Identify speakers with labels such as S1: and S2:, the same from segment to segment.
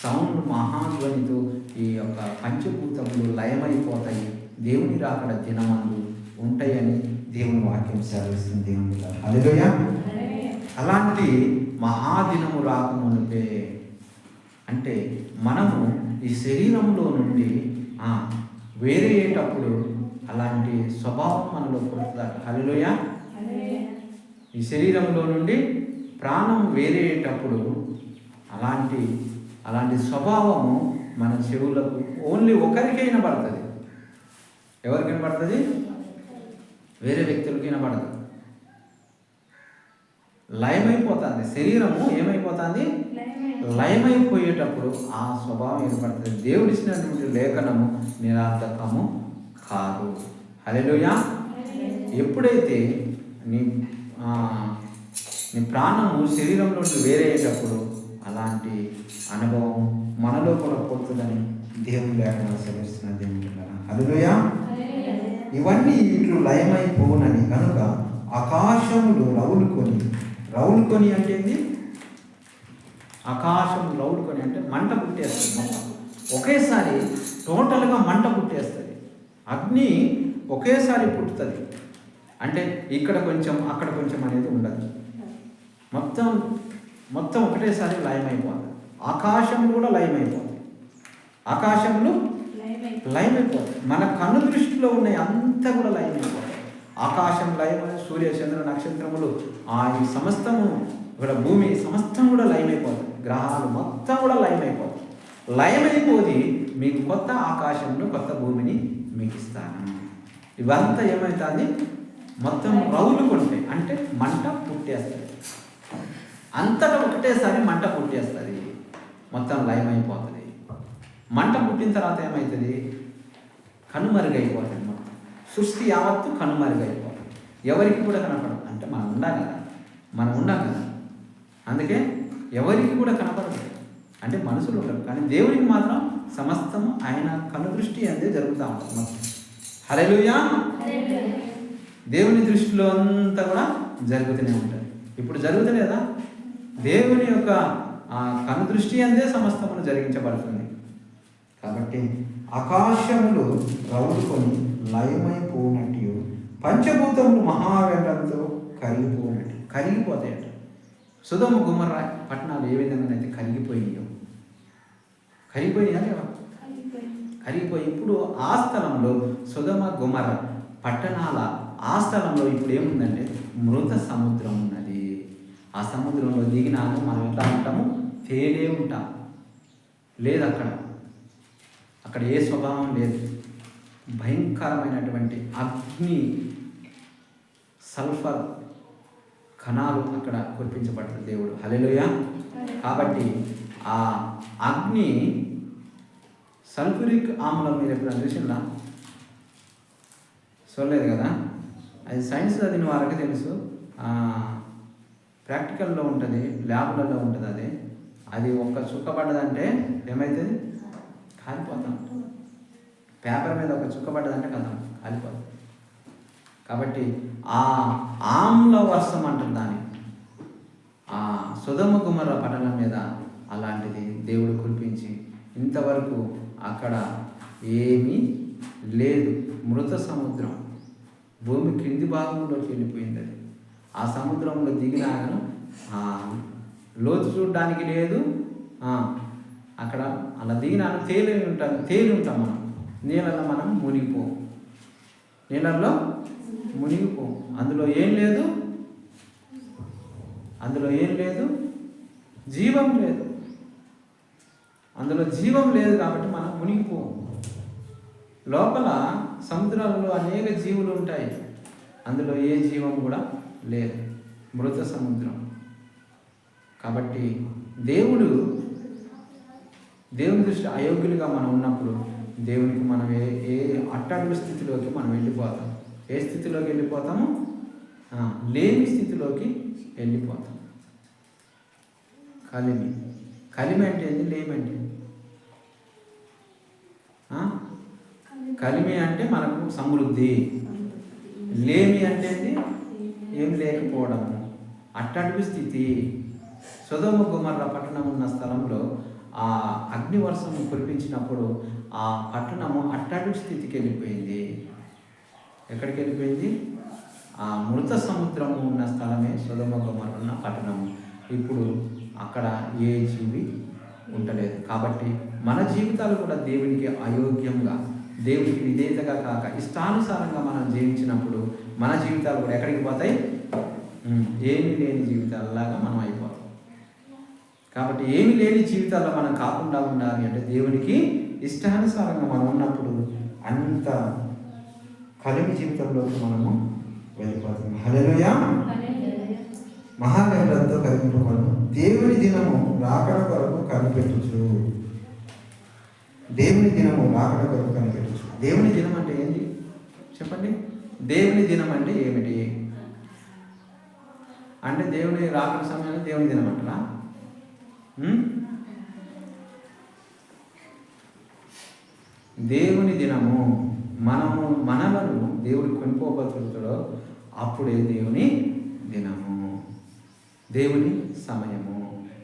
S1: Sound మహాధ్వనితో ఈ యొక్క పంచభూతములు లయమైపోతాయి, దేవుని రాకడ దినమందు ఉంటాయని దేవుని వాక్యం సెలవిస్తుంది. దేవుని హల్లెలూయా. అలాంటి మహాదినము రాకముందే అంటే మనము ఈ శరీరంలో నుండి వేరేటప్పుడు అలాంటి స్వభావం మనలో పుడుతుందట. హల్లెలూయా. ఈ శరీరంలో నుండి ప్రాణం వేరేటప్పుడు అలాంటి స్వభావము మన చెవులకు ఓన్లీ ఒకరికైనా పడుతుంది. ఎవరికైనా పడుతుంది? వేరే వ్యక్తులకైనా పడదు. లయమైపోతుంది శరీరము. ఏమైపోతుంది? లయమైపోయేటప్పుడు ఆ స్వభావం ఏర్పడుతుంది. దేవుడు ఇచ్చినటువంటి లేఖనము నిరర్థకము కాదు. హల్లెలూయా. ఎప్పుడైతే నీ ప్రాణము శరీరంలో వేరే అయ్యేటప్పుడు అలాంటి అనుభవం మనలో కూడా పుడుతుందని దేవుని లేఖనం సెలవిస్తున్నది. హల్లెలూయా. ఇవన్నీ ఇట్లు లయమైపోనని కనుక ఆకాశములు రౌలుకొని అంటే ఏంది? ఆకాశం రౌలుకొని అంటే మంట పుట్టేస్తుంది. మొత్తం ఒకేసారి టోటల్గా మంట పుట్టేస్తుంది. అగ్ని ఒకేసారి పుట్టుతుంది. అంటే ఇక్కడ కొంచెం అక్కడ కొంచెం అనేది ఉండదు. మొత్తం ఒకటేసారి లయమైపోతుంది. ఆకాశంలో కూడా లయమైపోతుంది. ఆకాశంలో లయమైపోతుంది. మన కన్ను దృష్టిలో ఉన్నాయి అంతా కూడా లయమైపోతుంది. ఆకాశం లయమై సూర్య చంద్ర నక్షత్రములు ఈ సమస్తము ఇక్కడ భూమి సమస్తం కూడా లయమైపోతుంది. గ్రహాలు మొత్తం కూడా లయమైపోతుంది. లయమైపోయి మీకు కొత్త ఆకాశంలో కొత్త భూమిని మీకు ఇస్తాను. ఇవంతా ఏమవుతుంది? మొత్తం రౌలుకుంటాయి. అంటే మంట పుట్టేస్తుంది. అంతటా ఒకటేసారి మంట పుట్టేస్తుంది. మొత్తం లయమైపోతుంది. మంట పుట్టిన తర్వాత ఏమవుతుంది? కనుమరుగైపోతుంది. మొత్తం సృష్టి యావత్తు కనుమరుగైపోతుంది. ఎవరికి కూడా కనపడదు. అంటే మనం ఉండాలి కదా. అందుకే ఎవరికి కూడా కనపడదు. అంటే మనుషులు ఉంటారు, కానీ దేవునికి మాత్రం సమస్తము ఆయన కన్ను దృష్టి అందే జరుగుతూ ఉంటుంది. హల్లెలూయా. దేవుని దృష్టిలో అంతా కూడా జరుగుతూనే ఉంటుంది. ఇప్పుడు జరుగుతలేదా? దేవుని యొక్క కన్ను దృష్టి అందే సమస్తమును జరిగించబడుతుంది. కాబట్టి ఆకాశములు రౌలుకొని లయమైపోనట్టు పంచభూతములు మహావేగంతో కరిగిపోతాయట. సొదొమ గొమొర్రా పట్టణాలు ఏ విధంగానైతే కరిగిపోయినాయో కరిగిపోయి ఇప్పుడు ఆ స్థలంలో సొదొమ గొమొర్రా పట్టణాల ఆ స్థలంలో ఇప్పుడు ఏముందంటే మృత సముద్రం ఉన్నది. ఆ సముద్రంలో దిగినాక మనం ఎట్లా ఉంటాము? తేలే ఉంటాం. లేదు అక్కడ ఏ స్వభావం లేదు. భయంకరమైనటువంటి అగ్ని సల్ఫర్ కణాలు అక్కడ కురిపించబడుతుంది దేవుడు. హల్లెలూయా. కాబట్టి ఆ అగ్ని సల్ఫ్యూరిక్ ఆమ్లం మీరు ఎప్పుడైనా చూసిందా? చూడలేదు కదా. అది సైన్స్ చదివిన వారికి తెలుసు. ప్రాక్టికల్లో ఉంటుంది, ల్యాబ్లలో ఉంటుంది. అది ఒక్క చుక్క పడ్డదంటే ఏమవుతుంది? కాలిపోతాం. పేపర్ మీద ఒక చుక్క పడ్డదంటే కదా కాలిపోతాం. కాబట్టి ఆ ఆమ్ల వర్షం అంటారు దాన్ని. ఆ సొదొమ గొమొర్రా పట్టణం మీద అలాంటిది దేవుడు కురిపించి ఇంతవరకు అక్కడ ఏమీ లేదు. మృత సముద్రం భూమి క్రింది భాగంలోకి వెళ్ళిపోయింది. అది ఆ సముద్రంలో దిగినాగను లోతు చూడడానికి లేదు. అక్కడ అలా దిగినాను తేలి ఉంటాం మనం. నీళ్ళల్లో మనం మునిగిపోం. అందులో ఏం లేదు, జీవం లేదు. అందులో జీవం లేదు కాబట్టి మనం మునిగిపోం. లోపల సముద్రాలలో అనేక జీవులు ఉంటాయి. అందులో ఏ జీవం కూడా లేదు. మృత సముద్రం. కాబట్టి దేవుని దృష్టి అయోగ్యులుగా మనం ఉన్నప్పుడు దేవునికి మనం ఏ అట్టడుగు స్థితిలోకి మనం వెళ్ళిపోతాం. ఏ స్థితిలోకి వెళ్ళిపోతాము? లేని స్థితిలోకి వెళ్ళిపోతాం. కలిమి అంటే ఏంటి? లేమంటే కలిమి అంటే మనకు సమృద్ధి. లేమి అంటే ఏం లేకపోవడము, అట్టడుగు స్థితి. సొదొమ గొమొర్రా పట్టణం ఉన్న స్థలంలో ఆ అగ్నివర్షము కురిపించినప్పుడు ఆ పట్టణము అట్టడుగు స్థితికి వెళ్ళిపోయింది. ఎక్కడికి వెళ్ళిపోయింది? ఆ మృత సముద్రము ఉన్న స్థలమే సొదొమ గొమొర్రా ఉన్న పట్టణము. ఇప్పుడు అక్కడ ఏ జీవి ఉండలేదు. కాబట్టి మన జీవితాలు కూడా దేవునికి అయోగ్యంగా, దేవునికి విధేయతగా కాక ఇష్టానుసారంగా మనం జీవించినప్పుడు మన జీవితాలు కూడా ఎక్కడికి పోతాయి? ఏమీ లేని జీవితాలలాగా మనం అయిపోతాం. కాబట్టి ఏమీ లేని జీవితాల్లో మనం కాకుండా ఉండాలి అంటే దేవునికి ఇష్టానుసారంగా మనం ఉన్నప్పుడు అంత కలిమి జీవితంలోకి మనము వెళ్ళిపోతాం. హల్లెలూయా. మహాగణులతో కలిగింపబడము. దేవుని దినము రాకడ కొరకు కనిపెట్టుచు. దేవుని దినము రాకడ కొరకు కనిపెట్టుచు. దేవుని దినం అంటే ఏంటి చెప్పండి? దేవుని దినం అంటే ఏమిటి? అంటే దేవుని రాకడ సమయాన్ని దేవుని దినం అంటారా? దేవుని దినము మనలను దేవుడు కొనుక్కోబోతున్నాడో అప్పుడే దేవుని దినము, దేవుని సమయము.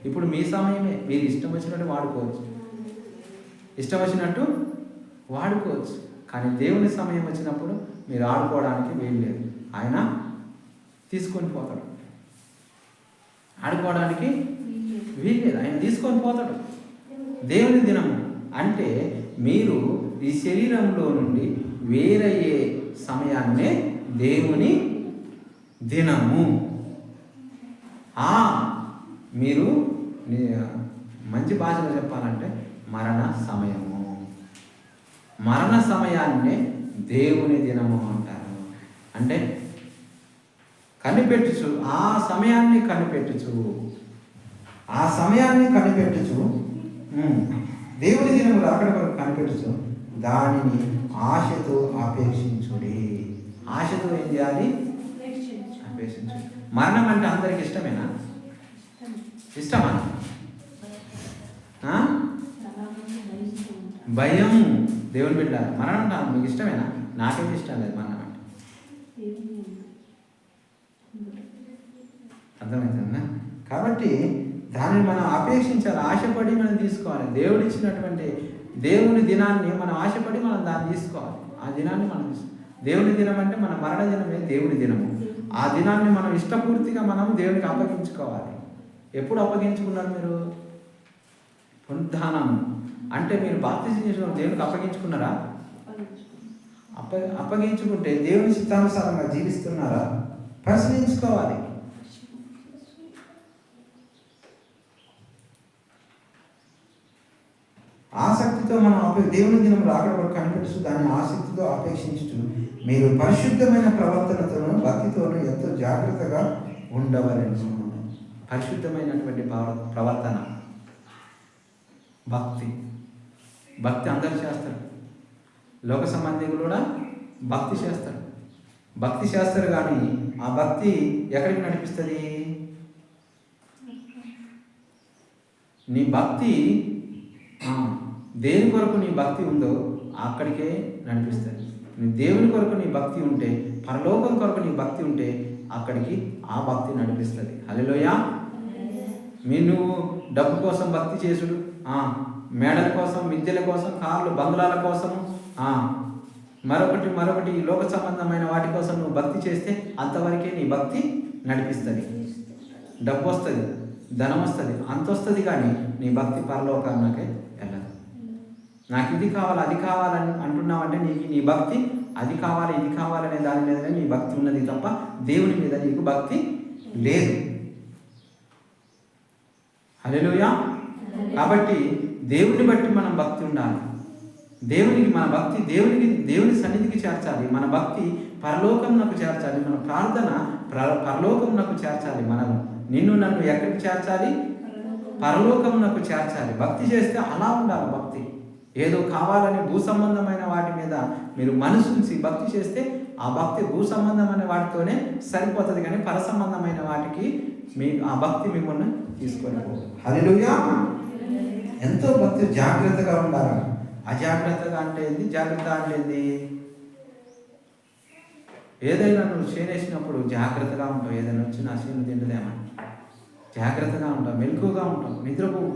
S1: ఇప్పుడు మీ సమయమే, మీరు ఇష్టం వచ్చినట్టు వాడుకోవచ్చు, ఇష్టం వచ్చినట్టు వాడుకోవచ్చు. కానీ దేవుని సమయం వచ్చినప్పుడు మీరు ఆడుకోవడానికి వీలు లేదు. ఆయన తీసుకొని పోతాడు. ఆడుకోవడానికి వీలు లేదు, ఆయన తీసుకొని పోతాడు. దేవుని దినము అంటే మీరు ఈ శరీరంలో నుండి వేరయ్యే సమయాన్నే దేవుని దినము. మీరు మంచి భాషలో చెప్పాలంటే మరణ సమయము. మరణ సమయాన్నే దేవుని దినము అంటారు. అంటే కనిపెట్టుచు, ఆ సమయాన్ని కనిపెట్టుచు, ఆ సమయాన్ని కనిపెట్టుచు, దేవుని దినము రాకడ వరకు కనిపెట్టుచు, దానిని ఆశతో అపేక్షించుడి. ఆశతో ఏం చేయాలి? అపేక్షించు. మరణం అంటే అందరికి ఇష్టమేనా? ఇష్టమా? భయం. దేవుని బిడ్డ మరణం అంటే మీకు ఇష్టమేనా? నాకైతే ఇష్టం లేదు మరణం అంటే. అర్థమవుతుందా? కాబట్టి దానిని మనం అపేక్షించాలి, ఆశపడి మనం తీసుకోవాలి. దేవుడు ఇచ్చినటువంటి దేవుని దినాన్ని మనం ఆశపడి మనం దాన్ని తీసుకోవాలి. ఆ దినాన్ని మనం దేవుని దినం అంటే మన మరణ దినమే దేవుని దినము. ఆ దినాన్ని మనం ఇష్టపూర్తిగా మనం దేవునికి అప్పగించుకోవాలి. ఎప్పుడు అప్పగించుకున్నారు మీరు? పునరుద్ధానం అంటే మీరు బాప్తిజం చేసుకున్న దేవునికి అప్పగించుకున్నారా? అప్పగించుకుంటే దేవుని చిత్తానుసారంగా జీవిస్తున్నారా? పరిశీలించుకోవాలి. ఆసక్తితో మనం దేవుని దినం రాకడ వరకు కనిపెడుతూ దాన్ని ఆసక్తితో అపేక్షించుతూ మీరు పరిశుద్ధమైన ప్రవర్తనతోనూ భక్తితోనూ ఎంతో జాగ్రత్తగా ఉండవలెను. పరిశుద్ధమైనటువంటి ప్రవర్తన, భక్తి అందరూ చేస్తారు. లోక సంబంధికులు కూడా భక్తి చేస్తారు కానీ ఆ భక్తి ఎక్కడికి నడిపిస్తుంది? నీ భక్తి దేని కొరకు నీ భక్తి ఉందో అక్కడికే నడిపిస్తుంది. నీ దేవుని కొరకు నీ భక్తి ఉంటే, పరలోకం కొరకు నీ భక్తి ఉంటే అక్కడికి ఆ భక్తి నడిపిస్తుంది. హల్లెలూయా. నువ్వు డబ్బు కోసం భక్తి చేసుడు, మేడల కోసం, విద్యల కోసం, కార్లు బంగ్లాల కోసము, మరొకటి లోక సంబంధమైన వాటి కోసం నువ్వు భక్తి చేస్తే అంతవరకే నీ భక్తి నడిపిస్తుంది. డబ్బు వస్తుంది, ధనం వస్తుంది, అంత వస్తుంది, కానీ నీ భక్తి పరలోకానికే వెళ్ళదు. నాకు ఇది కావాలి, అది కావాలని అంటున్నావంటే నీ భక్తి అది కావాలి, ఇది కావాలనే దాని మీదనే నీ భక్తి ఉన్నది తప్ప దేవుని మీద నీకు భక్తి లేదు. హల్లెలూయా. కాబట్టి దేవుని బట్టి మనం భక్తి ఉండాలి. మన భక్తి దేవుని సన్నిధికి చేర్చాలి. మన భక్తి పరలోకంనకు చేర్చాలి. మన ప్రార్థన పరలోకంనకు చేర్చాలి. నిన్ను నన్ను ఎక్కడికి చేర్చాలి? పరలోకంనకు చేర్చాలి. భక్తి చేస్తే అలా ఉండాలి. భక్తి ఏదో కావాలని భూ సంబంధమైన వాటి మీద మీరు మనసుంచి భక్తి చేస్తే ఆ భక్తి భూ సంబంధమైన వాటితోనే సరిపోతుంది, కానీ పర సంబంధమైన వాటికి ఆ భక్తి మిమ్మల్ని తీసుకొని పోతుంది. హల్లెలూయా. ఎంతో భక్తి జాగ్రత్తగా ఉండాలి. అజాగ్రత్తగా అంటే ఏంది? జాగ్రత్త అంటే ఏంది? ఏదైనా నువ్వు చేనేసినప్పుడు జాగ్రత్తగా ఉంటావు. ఏదైనా వచ్చి నా చేను తింటదేమని జాగ్రత్తగా ఉంటావు, మెలకుగా ఉంటావు, నిద్రపోవు.